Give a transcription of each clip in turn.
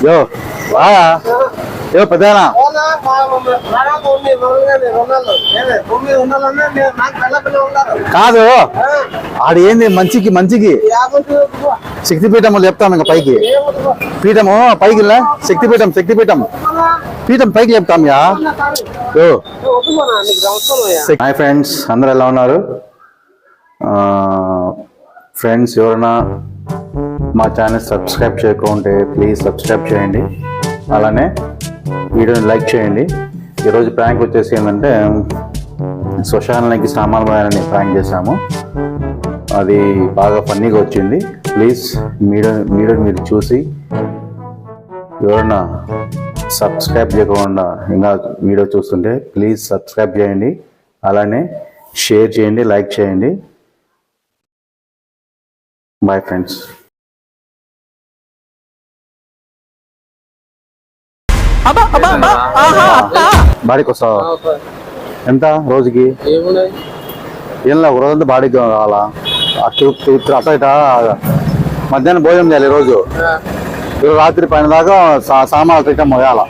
యో బాగా యో పెద్దనా కాదు ఆడు ఏంది మంచికి మంచికి శక్తిపీఠం చెప్తాం ఇంకా పైకి పీఠము పైకి శక్తిపీఠం శక్తిపీఠం పీఠం పైకి చెప్తాం యా హాయ్ ఫ్రెండ్స్ అందరు ఎలా ఉన్నారు ఫ్రెండ్స్ ఎవరైనా మా ఛానల్ సబ్స్క్రైబ్ చేయకుంటే ప్లీజ్ సబ్స్క్రైబ్ చేయండి అలానే వీడియోని లైక్ చేయండి ఈరోజు ప్రాంక్ వచ్చేసి ఏంటంటే శ్మశానానికి సామాన్ పోయాలని ప్రాంక్ చేశాము అది బాగా ఫన్నీగా వచ్చింది ప్లీజ్ వీడియో మీరు చూసి ఎవరైనా సబ్స్క్రైబ్ చేయకుండా ఇంకా వీడియో చూస్తుంటే ప్లీజ్ సబ్స్క్రైబ్ చేయండి అలానే షేర్ చేయండి లైక్ చేయండి బాయ్ ఫ్రెండ్స్ బాడీకి వస్తావా ఎంత రోజుకి ఏం ఒక రోజంతా బాడీకి కావాలా అట్లా ఇట మధ్యాహ్నం భోజనం చేయాలి ఈరోజు రాత్రి పైన దాకా సామాన్లు తిట్టం మోయాల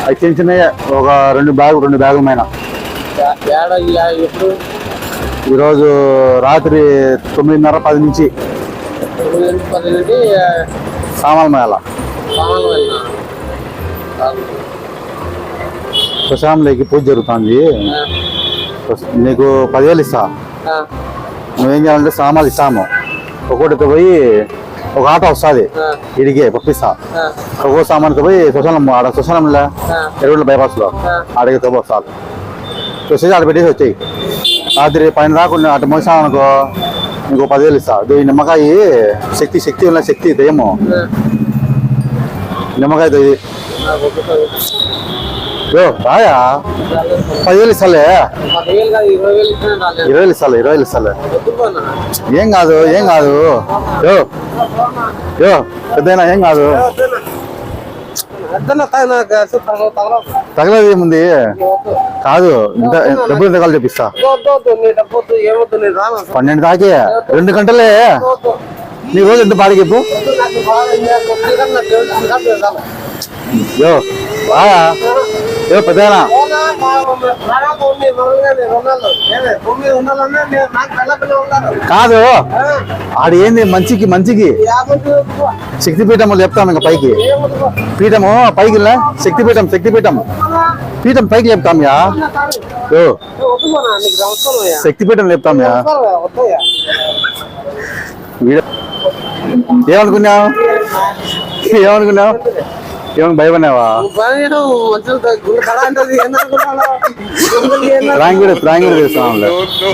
అవి చిన్న చిన్నవి ఒక రెండు బ్యాగుల పైన ఈరోజు రాత్రి 9:30-10 నుంచి సామాన్లు మోయాల శ్మశానంలోకి పూజ జరుగుతుంది నీకు 10,000 ఇస్తా నువ్వేం చేయాలంటే సామాన్లు ఇస్తాము ఒక్కొక్కటితో పోయి ఒక ఆటో వస్తుంది ఇడిగే పంపిస్తా ఒక్కో సామాన్కి పోయి శ్మశానంలో ఎరువుల బైపాస్ లో అడిగితే వస్తాను చూసేసి ఆడ పెట్టేసి వచ్చాయి రాత్రి పైన రాకుండా అటు మోసామనుకో ఇంకో 10,000 ఇస్తా ఈ నిమ్మకాయ శక్తి ఉన్న శక్తి దయ్యము నిమ్మకాయ రాయా 10,000 ఇస్తాలే 20,000 ఇస్తాలే ఏం కాదు పెద్దయినా ఏం కాదు తగలదు ఏముంది కాదు డబ్బులు ఎంత కావాలి చెప్పిస్తా 12 దాకే 2 గంటలే నీ రోజు ఎంత బాడీ చెప్పు పెద్దనా కాదు ఆడు ఏంది మంచికి శక్తిపీఠం చెప్తాం ఇంకా పైకి పీఠము పైకి శక్తిపీఠం పీఠం పైకి చెప్తాం యా శక్తిపీఠం చెప్తాం యా ఏమనుకున్నావు ఏమన్నా భయపడినావా ప్రాంక్ చేస్తున్నాం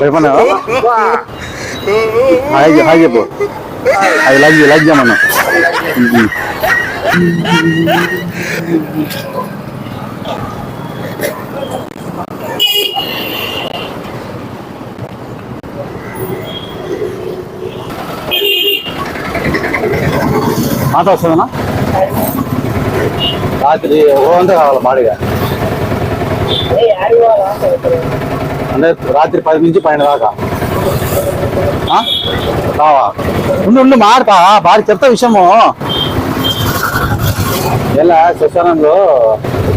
భయపడినావా హాయ్ చెప్పు అది లైక్ చేయమన్నా మాట వస్తుందన్నా రాత్రి ఓంతా కావాలి బాడీగా అంటే రాత్రి 10 నుంచి పైన దాకా కావా ఉండు మాడతా బాడీ చెప్తా విషయము ఎలా శ్మశానంలో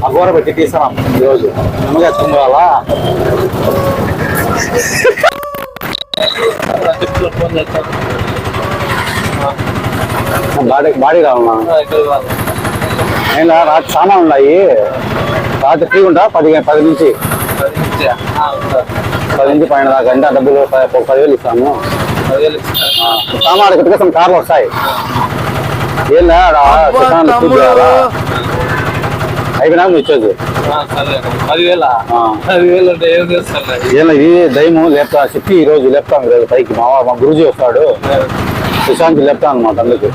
అఘోర పెట్టి తీస్తున్నాం ఈరోజు నమ్మగా కావాలా బాడీ కావాలన్నా నేను రాత్రి సామాన్లు ఉన్నాయి రాత్రి ఫ్రీ ఉంటా 10 నుంచి పైన దాకా అంటే డబ్బులు 10,000 ఇస్తాము సామాన్లు కట్టుకోసం కార్లు వస్తాయి అయిపోయినా ఇచ్చేది ఇది దయము లేపుతా చెప్పి ఈరోజు లేపుతాం ఈరోజు పైకి మా గురుజీ వస్తాడు సుశాంతి లేపుతా అనమాట అందుకు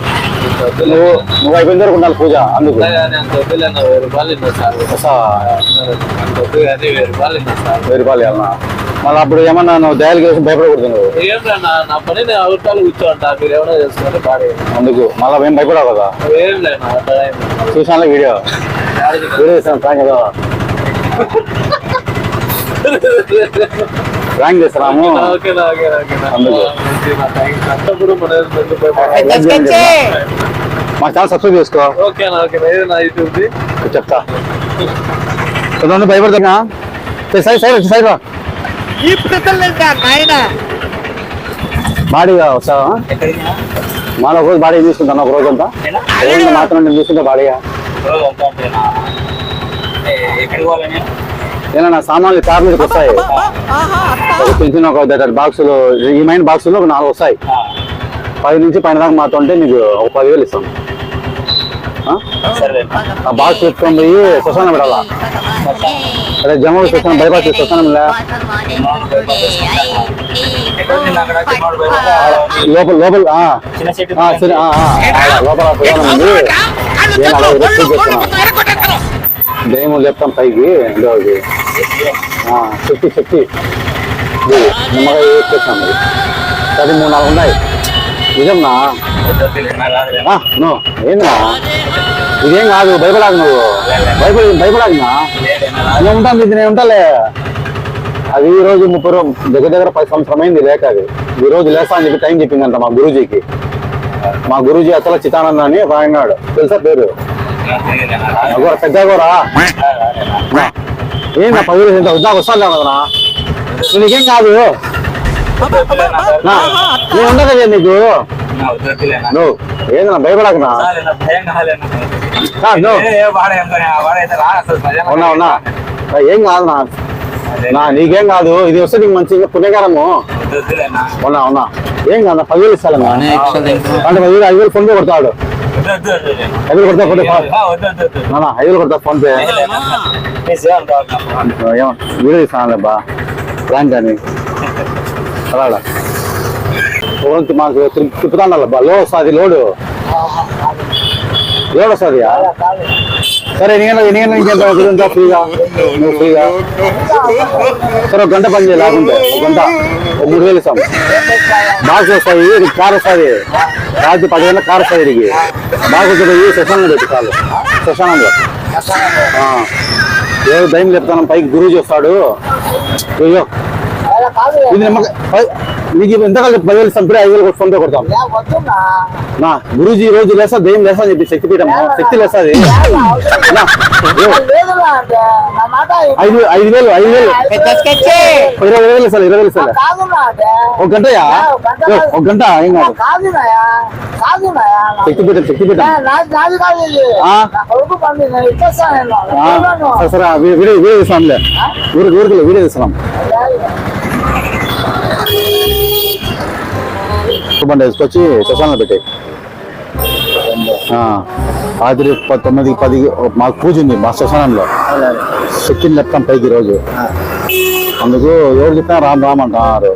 నువ్వు అయిపోయిన వరకు ఉండాలి పూజ అందుకు 1000 రూపాయలు ఇవ్వాలన్నా మళ్ళీ అప్పుడు ఏమన్నా నువ్వు దయాలు చేసి భయపడకూడదు నువ్వు అందుకు మళ్ళీ మేము భయపడావు కదా చూసాను వీడియో ఇస్తాను ప్రాంక్ కదా ర్యాంక్ చేస్తున్నాము అందుకు మా ఛానల్ సబ్స్క్రైబ్ చేసుకో చెప్తా కొంతమంది భయపడతా సైడ్ సైడ్ సైడ్ బాడీగా వస్తావా మాలో ఒక రోజు బాడీ తీసుకుంటాను ఒక రోజు అంతా మాత్రం నేను తీసుకుంటా బాడీగా ఏనా నా సామాన్లు కార్ మీదకి వస్తాయి ఒక చిన్న ఒక బాక్సులు ఈ మైన్ బాక్సులు ఒక 4 వస్తాయి 10 నుంచి పైన దాకా మాతో ఉంటే నీకు ఒక 10,000 ఇస్తాం ఆ బాక్స్ పెట్టుకొని పోయి శ్మశానం పెట్టాలా అదే జమ్మూరు శ్మశానం బైపాస్ శ్మశానంలే లోపల లోపల లోపల ప్రయాణం ఉంది నేను అలా రెస్ట్రిక్ట్ చేస్తున్నా దయము లేపుతాం పైకి శక్తి శక్తి నిమ్మకాయ వేసుకొచ్చాం అది 3-4 ఉన్నాయి నిజంనా ఏందా ఇదేం కాదు భయపడాలి నువ్వు భయపడాలినా నేను ఉంటాను ఇది నేను ఉంటాలే అది ఈ రోజు 30 దగ్గర 10 సంవత్సరం అయింది లేక అది ఈ రోజు లేసా అని చెప్పి టైం చెప్పిందంట మా గురూజీకి అసలు చితానంద అని ఒక ఆయన్నాడు తెలుసా పేరు పెద్ద కూడా ఏం నా 10,000 వద్దాకు వస్తాను కదనా నీకేం కాదు నేను ఉండదు కదా నీకు నువ్వు ఏందన్నా భయపడకనా ఉన్నా ఏం కాదు నా నీకేం కాదు ఇది వస్తే నీకు మంచిగా పుణ్యకారము ఉన్నా ఏం కాదు 10,000 ఇస్తాను అంటే 5,000 ఫోన్ పే కొడతాడు 5,000 కొడతా ఫోన్ పే 5,000 కొడతా ఫోన్ పే వీడియో ఇస్తాను బా ప్లాన్ కానీ అలా మాకు తిప్పుతాండాలబ్బా లోడ్ వస్తుంది లోడ్ వస్తుంది సరే ఇంకేంటా ఫ్రీగా నువ్వు ఫ్రీగా సరే 1 గంట పని చేయాలి లేకుంటే 1 గంట 3,000 ఇస్తాం బాక్స్ వస్తాయి కార్ వస్తుంది రాత్రి 10 గంటల కార్ వస్తుంది ఇడికి బాక్స్ వచ్చి శ్మశానంలో పెట్టి కాదు శ్మశానంలో ఏదో దయం చెప్తాను పైకి గురూజీ వస్తాడు అయ్యో ఇది నీకు ఎంతకాలం 10,000 ఇస్తాం 5,000 ఫోన్ పే కొడతాం నా గురూజీ రోజు లేసా దయ్యం లేసా అని చెప్పి శక్తి పీఠం శక్తి లేస్తుంది 5,000 20,000 ఇస్తాను 20,000 ఇస్తాను 1 గంటయా 1 గంట ఏం కాదు శక్తి పీఠం సరే వీడియో ఇస్తాంలే ఊరికి వీడియో ఇస్తున్నాం బండి వేసుకొచ్చి శ్మశానంలో పెట్టి రాత్రి 9-10 మాకు పూజ ఉంది మా శ్మశానంలో శక్తిని చెప్తాం పైకి రోజు అందుకు ఎవరు చెప్పినా రామంటారు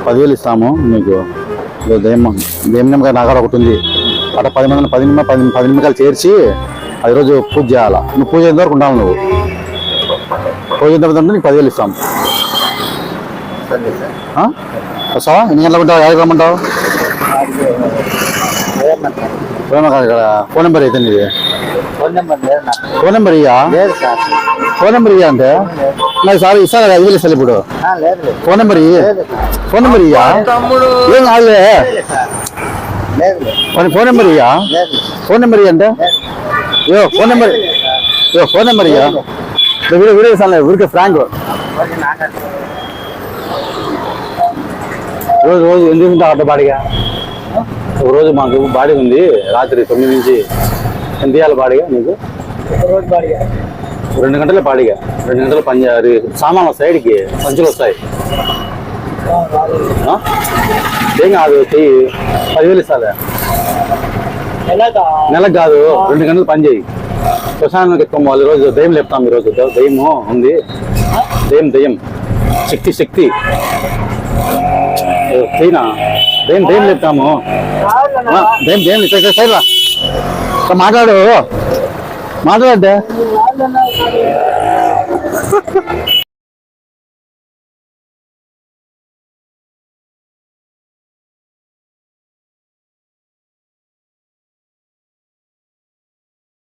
10,000 ఇస్తాము మీకు దయ్యం నిమ్మకాయ నాగాడ ఒకటి ఉంది అట్లా 10 నిమ్మకాయలు చేర్చి అది రోజు పూజ చేయాలా నువ్వు పూజ అయిన వరకు ఉండాలి నువ్వు పూజ అయిన తర్వాత నీకు 10,000 ఇస్తాం వస్తావా ఎన్ని గంటలకు ఉంటావు 5 రమ్మంటావు ఇక్కడ ఫోన్ నెంబర్ అయితే నీది ఫోన్ నెంబర్ ఇయ్యా అంటే నాకు సార్ ఇస్తాను కదా 5,000 ఇస్తాను ఇప్పుడు ఫోన్ నెంబర్ ఇయ్యా ఏం కాదులే ఫోన్ నెంబర్ ఇయ్యా అంటే ఫోన్ నెంబర్ ఇయ్యా వీడియో ఇస్తాను ఊరికే ఫ్రాంక్ రోజు ఎందుకు ఉంటావు అడ్డ బాడీగా ఒక రోజు మాకు బాడీ ఉంది రాత్రి 9 నుంచి ఎంత ఇవ్వాలి బాడీగా నీకు 2 గంటల బాడీగా 2 గంటలు పని చేయాలి సామాన్లు సైడ్కి సంచులు వస్తాయి ఏం కాదు చెయ్యి 10,000 ఇస్తాలే నెలకు కాదు 2 గంటలు పని చేయి శ్మశానానికి ఎత్తుకోవాలి ఈరోజు దయ్యం లేపుతాం ఈరోజు దయ్యము ఉంది దయ్యం శక్తి చైనా దయ్యం లేపుతాము దయ్యం సైడ్ రా మాట్లాడు